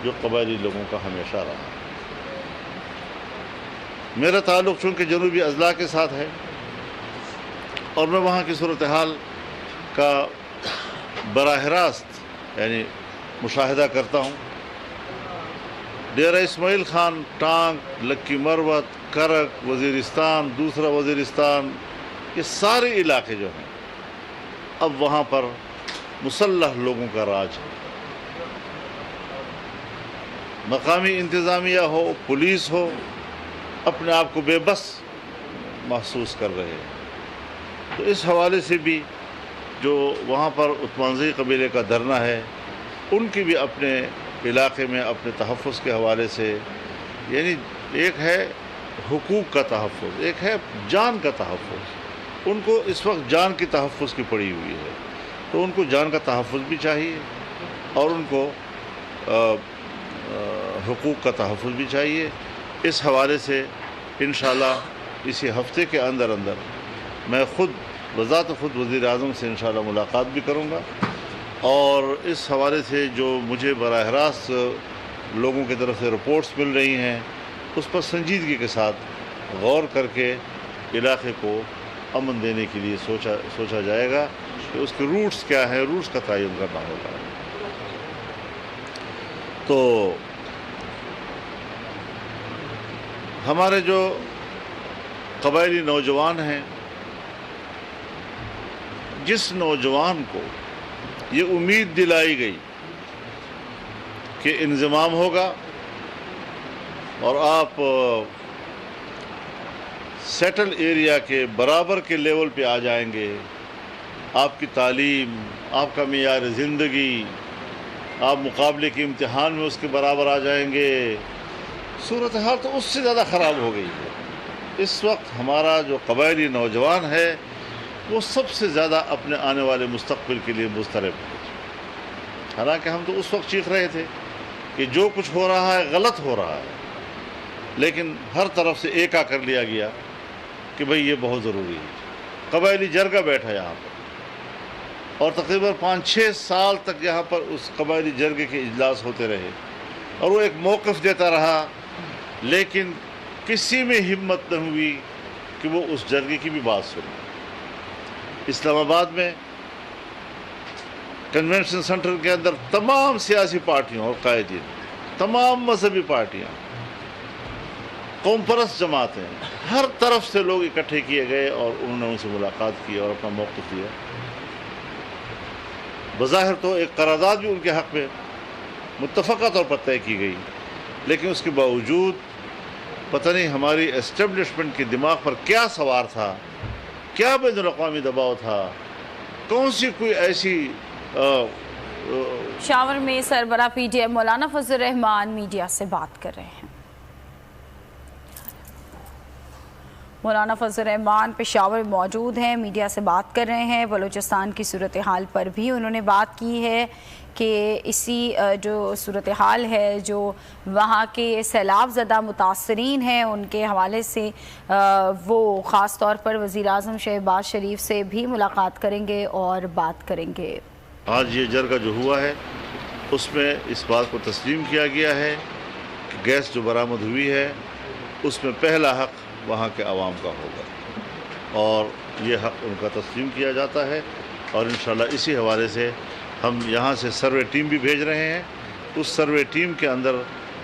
جو قبائلی لوگوں کا ہمیشہ رہا۔ میرا تعلق چونکہ جنوبی اضلاع کے ساتھ ہے اور میں وہاں کی صورتحال کا براہ راست یعنی مشاہدہ کرتا ہوں۔ ڈیرہ اسماعیل خان، ٹانک، لکی مروت، کرک، وزیرستان، دوسرا وزیرستان، یہ سارے علاقے جو ہیں اب وہاں پر مسلح لوگوں کا راج ہے۔ مقامی انتظامیہ ہو، پولیس ہو، اپنے آپ کو بے بس محسوس کر رہے ہیں۔ تو اس حوالے سے بھی جو وہاں پر عثمانزئی قبیلے کا دھرنا ہے، ان کی بھی اپنے علاقے میں اپنے تحفظ کے حوالے سے، یعنی ایک ہے حقوق کا تحفظ، ایک ہے جان کا تحفظ۔ ان کو اس وقت جان کی تحفظ کی پڑی ہوئی ہے، تو ان کو جان کا تحفظ بھی چاہیے اور ان کو حقوق کا تحفظ بھی چاہیے۔ اس حوالے سے انشاءاللہ اسی ہفتے کے اندر میں خود بذات خود وزیر اعظم سے انشاءاللہ ملاقات بھی کروں گا، اور اس حوالے سے جو مجھے براہ راست لوگوں کی طرف سے رپورٹس مل رہی ہیں، اس پر سنجیدگی کے ساتھ غور کر کے علاقے کو امن دینے کے لیے سوچا جائے گا کہ اس کے روٹس کیا ہیں، روٹس کا تعین کرنا ہوگا۔ تو ہمارے جو قبائلی نوجوان ہیں، جس نوجوان کو یہ امید دلائی گئی کہ انضمام ہوگا اور آپ سیٹل ایریا کے برابر کے لیول پہ آ جائیں گے، آپ کی تعلیم، آپ کا معیار زندگی، آپ مقابلے کے امتحان میں اس کے برابر آ جائیں گے، صورتحال تو اس سے زیادہ خراب ہو گئی ہے۔ اس وقت ہمارا جو قبائلی نوجوان ہے وہ سب سے زیادہ اپنے آنے والے مستقبل کے لیے مضطرب ہے۔ حالانکہ ہم تو اس وقت چیخ رہے تھے کہ جو کچھ ہو رہا ہے غلط ہو رہا ہے، لیکن ہر طرف سے ایک کر لیا گیا کہ بھئی یہ بہت ضروری ہے۔ قبائلی جرگہ بیٹھا یہاں پر اور تقریباً 5-6 سال تک یہاں پر اس قبائلی جرگے کے اجلاس ہوتے رہے اور وہ ایک موقف دیتا رہا، لیکن کسی میں ہمت نہ ہوئی کہ وہ اس جرگے کی بھی بات سنے۔ اسلام آباد میں کنونشن سینٹر کے اندر تمام سیاسی پارٹیوں اور قائدین، تمام مذہبی پارٹیاں، قوم پرست جماعتیں، ہر طرف سے لوگ اکٹھے کیے گئے اور انہوں نے ان سے ملاقات کی اور اپنا موقف لیا۔ بظاہر تو ایک قرارداد بھی ان کے حق میں متفقہ طور پر طے کی گئی، لیکن اس کے باوجود پتہ نہیں ہماری اسٹیبلشمنٹ کے دماغ پر کیا سوار تھا، کیا بین الاقوامی دباؤ تھا، کون سی کوئی ایسی پشاور میں سربراہ پی ٹی ایم مولانا فضل الرحمان میڈیا سے بات کر رہے ہیں۔ مولانا فضل الرحمان پشاور میں موجود ہیں، میڈیا سے بات کر رہے ہیں۔ بلوچستان کی صورتحال پر بھی انہوں نے بات کی ہے کہ اسی جو صورتحال ہے، جو وہاں کے سیلاب زدہ متاثرین ہیں، ان کے حوالے سے وہ خاص طور پر وزیر اعظم شہباز شریف سے بھی ملاقات کریں گے اور بات کریں گے۔ آج یہ جرگہ جو ہوا ہے اس میں اس بات کو تسلیم کیا گیا ہے کہ گیس جو برآمد ہوئی ہے اس میں پہلا حق وہاں کے عوام کا ہوگا، اور یہ حق ان کا تسلیم کیا جاتا ہے، اور انشاءاللہ اسی حوالے سے ہم یہاں سے سروے ٹیم بھی بھیج رہے ہیں۔ اس سروے ٹیم کے اندر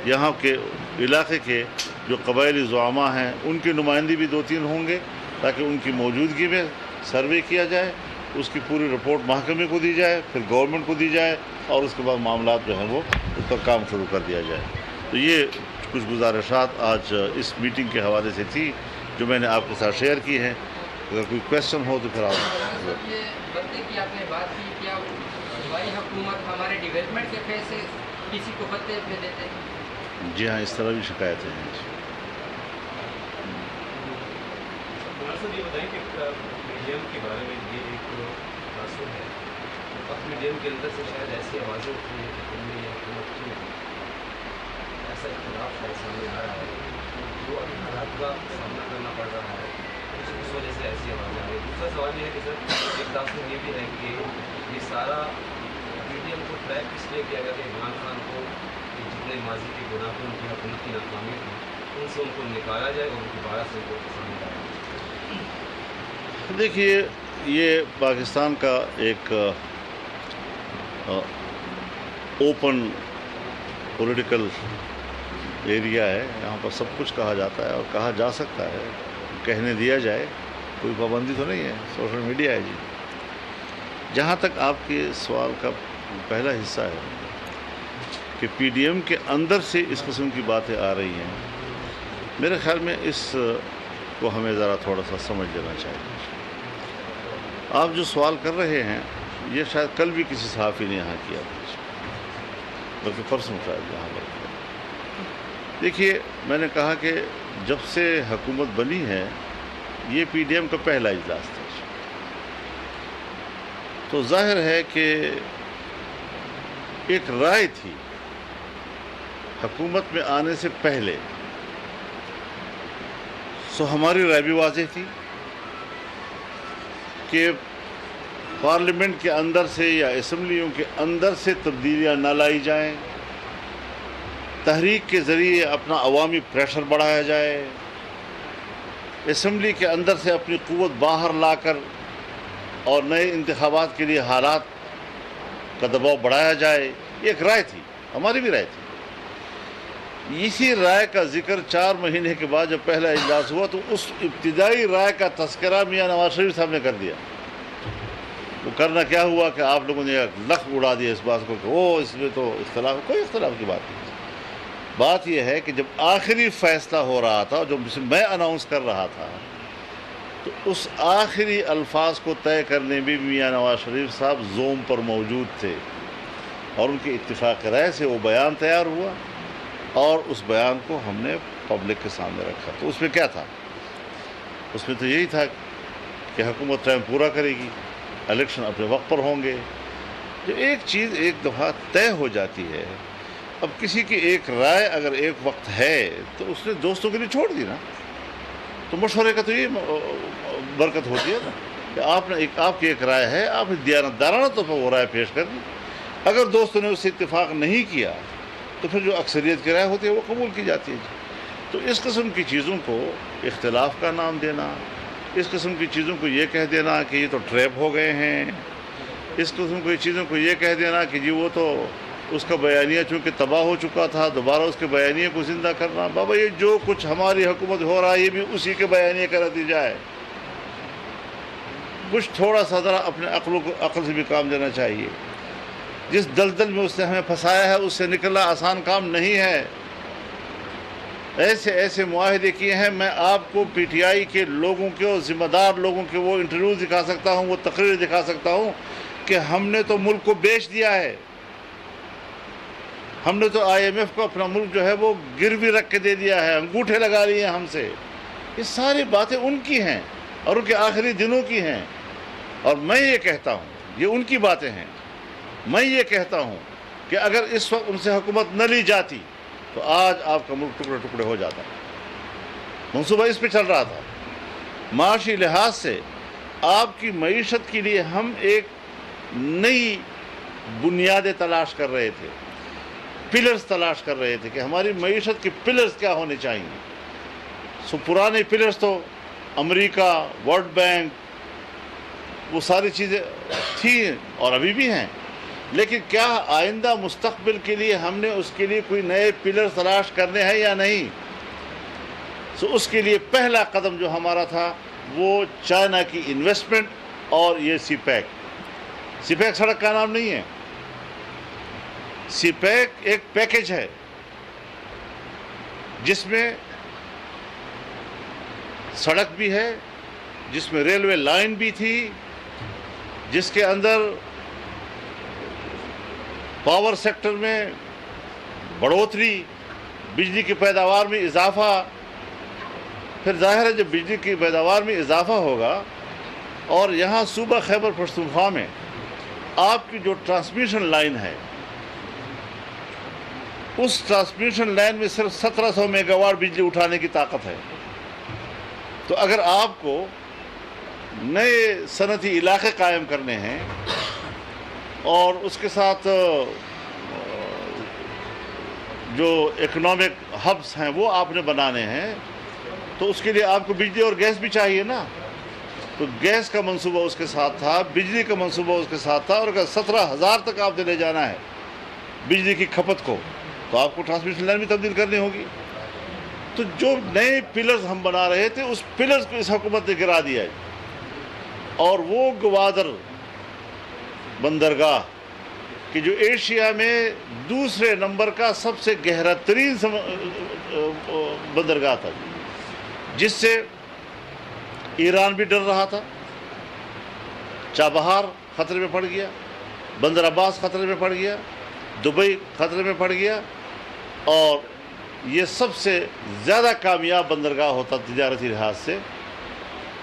یہاں کے علاقے کے جو قبائلی زعماء ہیں ان کی نمائندے بھی 2-3 ہوں گے، تاکہ ان کی موجودگی میں سروے کیا جائے، اس کی پوری رپورٹ محکمے کو دی جائے، پھر گورنمنٹ کو دی جائے، اور اس کے بعد معاملات جو ہیں وہ اس پر کام شروع کر دیا جائے۔ تو یہ کچھ گزارشات آج اس میٹنگ کے حوالے سے تھی جو میں نے آپ کے ساتھ شیئر کی ہیں۔ اگر کوئی کویسچن ہو تو پھر آپ آپ نے بات کی، کیا صوبائی حکومت ہمارے ڈیولپمنٹ کے پیسے کسی کو بتے پہ دیتے ہیں؟ جی ہاں، اس طرح بھی شکایتیں ہیں۔ سر یہ بتائیں کہ میڈیم کے بارے میں یہ ایک تاثر ہے، اب میڈیم کے اندر سے شاید ایسی آوازیں اٹھی ہیں کہ ان میں یہ حکومت کی ایسا اختلاف ہے سامنے آ رہا ہے جو ابھی حالات کا سامنا کرنا پڑ رہا ہے، اس وجہ سے ایسی آوازیں آ رہی ہیں۔ دوسرا سوال یہ ہے کہ سر ایک تاثر یہ بھی ہے کہ یہ سارا میڈیم کو ٹریک اس لیے کیا گیا کہ عمران خان کو جتنے ماضی کے گناہ کو، ان کی حکومت کی ناکامی کو، ان سے ان کو نکالا جائے اور دوبارہ سے ان کو سامنے لایا جائے؟ دیکھیے، یہ پاکستان کا ایک اوپن پولیٹیکل ایریا ہے. یہاں پر سب کچھ کہا جاتا ہے اور کہا جا سکتا ہے، کہنے دیا جائے، کوئی پابندی تو نہیں ہے. سوشل میڈیا ہے جی. جہاں تک آپ کے سوال کا پہلا حصہ ہے کہ پی ڈی ایم کے اندر سے اس قسم کی باتیں آ رہی ہیں، میرے خیال میں اس کو ہمیں ذرا تھوڑا سا سمجھ لینا چاہیے. آپ جو سوال کر رہے ہیں یہ شاید کل بھی کسی صحافی نے یہاں کیا تھا، بلکہ پرسوں شاید یہاں پر کیا. دیکھیے، میں نے کہا کہ جب سے حکومت بنی ہے یہ پی ڈی ایم کا پہلا اجلاس تھا، تو ظاہر ہے کہ ایک رائے تھی حکومت میں آنے سے پہلے. سو ہماری رائے بھی واضح تھی کہ پارلیمنٹ کے اندر سے یا اسمبلیوں کے اندر سے تبدیلیاں نہ لائی جائیں، تحریک کے ذریعے اپنا عوامی پریشر بڑھایا جائے، اسمبلی کے اندر سے اپنی قوت باہر لا کر اور نئے انتخابات کے لیے حالات کا دباؤ بڑھایا جائے. یہ ایک رائے تھی، ہماری بھی رائے تھی. اسی رائے کا ذکر 4 مہینے کے بعد جب پہلا اجلاس ہوا تو اس ابتدائی رائے کا تذکرہ میاں نواز شریف صاحب نے کر دیا. وہ کرنا کیا ہوا کہ آپ لوگوں نے لخ اڑا دیا اس بات کو کہ اس میں تو اختلاف، کوئی اختلاف کی بات نہیں. بات یہ ہے کہ جب آخری فیصلہ ہو رہا تھا، جو میں اناؤنس کر رہا تھا، تو اس آخری الفاظ کو طے کرنے میں میاں نواز شریف صاحب زوم پر موجود تھے، اور ان کے اتفاق رائے سے وہ بیان تیار ہوا اور اس بیان کو ہم نے پبلک کے سامنے رکھا. تو اس میں کیا تھا؟ اس میں تو یہی تھا کہ حکومت ٹائم پورا کرے گی، الیکشن اپنے وقت پر ہوں گے. جو ایک چیز ایک دفعہ طے ہو جاتی ہے، اب کسی کی ایک رائے اگر ایک وقت ہے تو اس نے دوستوں کے لیے چھوڑ دی نا. تو مشورے کا تو یہ برکت ہوتی ہے نا کہ آپ کی ایک رائے ہے، آپ نے دیانتدارانہ طور پر وہ رائے پیش کر دی. اگر دوستوں نے اس سے اتفاق نہیں کیا تو پھر جو اکثریت کی رائے ہوتی ہے وہ قبول کی جاتی ہے. تو اس قسم کی چیزوں کو اختلاف کا نام دینا، اس قسم کی چیزوں کو یہ کہہ دینا کہ یہ تو ٹریپ ہو گئے ہیں، اس قسم کی چیزوں کو یہ کہہ دینا کہ جی وہ تو اس کا بیانیہ چونکہ تباہ ہو چکا تھا، دوبارہ اس کے بیانیے کو زندہ کرنا. بابا، یہ جو کچھ ہماری حکومت ہو رہا ہے یہ بھی اسی کے بیانیے کا نتیجہ ہے. کچھ تھوڑا سا ذرا اپنے عقل سے بھی کام لینا چاہیے. جس دلدل میں اس نے ہمیں پھنسایا ہے اس سے نکلنا آسان کام نہیں ہے. ایسے معاہدے کیے ہیں. میں آپ کو پی ٹی آئی کے لوگوں کے اور ذمہ دار لوگوں کے وہ انٹرویو دکھا سکتا ہوں، وہ تقریر دکھا سکتا ہوں کہ ہم نے تو ملک کو بیچ دیا ہے. ہم نے تو آئی ایم ایف کو اپنا ملک جو ہے وہ گروی رکھ کے دے دیا ہے، انگوٹھے لگا لیے ہیں ہم سے. یہ ساری باتیں ان کی ہیں اور ان کے آخری دنوں کی ہیں. اور میں یہ کہتا ہوں، یہ ان کی باتیں ہیں. میں یہ کہتا ہوں کہ اگر اس وقت ان سے حکومت نہ لی جاتی تو آج آپ کا ملک ٹکڑے ٹکڑے ہو جاتا. منصوبہ اس پہ چل رہا تھا. معاشی لحاظ سے آپ کی معیشت کے لیے ہم ایک نئی بنیادیں تلاش کر رہے تھے، پلرز تلاش کر رہے تھے کہ ہماری معیشت کے پلرز کیا ہونے چاہیے. سو پرانے پلرز تو امریکہ، ورلڈ بینک، وہ ساری چیزیں تھیں اور ابھی بھی ہیں. لیکن کیا آئندہ مستقبل کے لیے ہم نے اس کے لیے کوئی نئے پلر تلاش کرنے ہیں یا نہیں؟ سو اس کے لیے پہلا قدم جو ہمارا تھا وہ چائنا کی انویسٹمنٹ اور یہ سی پیک. سی پیک سڑک کا نام نہیں ہے. سی پیک ایک پیکج ہے جس میں سڑک بھی ہے، جس میں ریلوے لائن بھی تھی، جس کے اندر پاور سیکٹر میں بڑھوتری، بجلی کی پیداوار میں اضافہ. پھر ظاہر ہے جب بجلی کی پیداوار میں اضافہ ہوگا اور یہاں صوبہ خیبر پختونخوا میں آپ کی جو ٹرانسمیشن لائن ہے، اس ٹرانسمیشن لائن میں صرف 1700 میگا واٹ بجلی اٹھانے کی طاقت ہے. تو اگر آپ کو نئے صنعتی علاقے قائم کرنے ہیں اور اس کے ساتھ جو اکنامک ہبس ہیں وہ آپ نے بنانے ہیں، تو اس کے لیے آپ کو بجلی اور گیس بھی چاہیے نا. تو گیس کا منصوبہ اس کے ساتھ تھا، بجلی کا منصوبہ اس کے ساتھ تھا، اور اگر 17,000 تک آپ نے لے جانا ہے بجلی کی کھپت کو تو آپ کو ٹرانسمیشن لائن بھی تبدیل کرنی ہوگی. تو جو نئے پلرز ہم بنا رہے تھے اس پلرز کو اس حکومت نے گرا دیا ہے. اور وہ گوادر بندرگاہ کہ جو ایشیا میں دوسرے نمبر کا سب سے گہرا ترین بندرگاہ تھا، جس سے ایران بھی ڈر رہا تھا، چابہار خطرے میں پڑ گیا، بندر عباس خطرے میں پڑ گیا، دبئی خطرے میں پڑ گیا، اور یہ سب سے زیادہ کامیاب بندرگاہ ہوتا تجارتی لحاظ سے،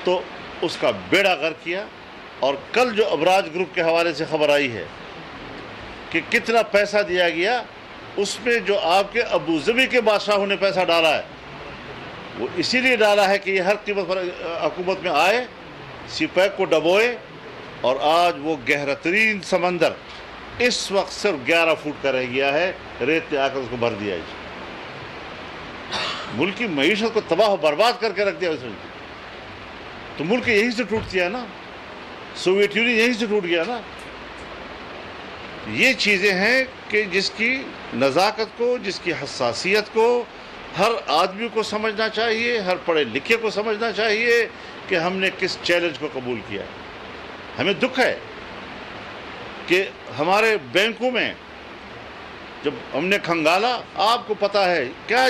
تو اس کا بیڑا غرق کیا. اور کل جو ابراج گروپ کے حوالے سے خبر آئی ہے کہ کتنا پیسہ دیا گیا، اس میں جو آپ کے ابو ظبی کے بادشاہوں نے پیسہ ڈالا ہے وہ اسی لیے ڈالا ہے کہ یہ ہر قیمت پر حکومت میں آئے، سی پیک کو ڈبوئے، اور آج وہ گہرا ترین سمندر اس وقت صرف 11 فٹ کا رہ گیا ہے، ریت نے آ کر اس کو بھر دیا ہے. ملک کی معیشت کو تباہ و برباد کر کے رکھ دیا اس نے. تو ملک یہیں سے ٹوٹ گیا نا، سوویت یونین یہیں سے ٹوٹ گیا نا. یہ چیزیں ہیں کہ جس کی نزاکت کو، جس کی حساسیت کو ہر آدمی کو سمجھنا چاہیے، ہر پڑھے لکھے کو سمجھنا چاہیے کہ ہم نے کس چیلنج کو قبول کیا. ہمیں دکھ ہے کہ ہمارے بینکوں میں جب ہم نے کھنگالا، آپ کو پتہ ہے کیا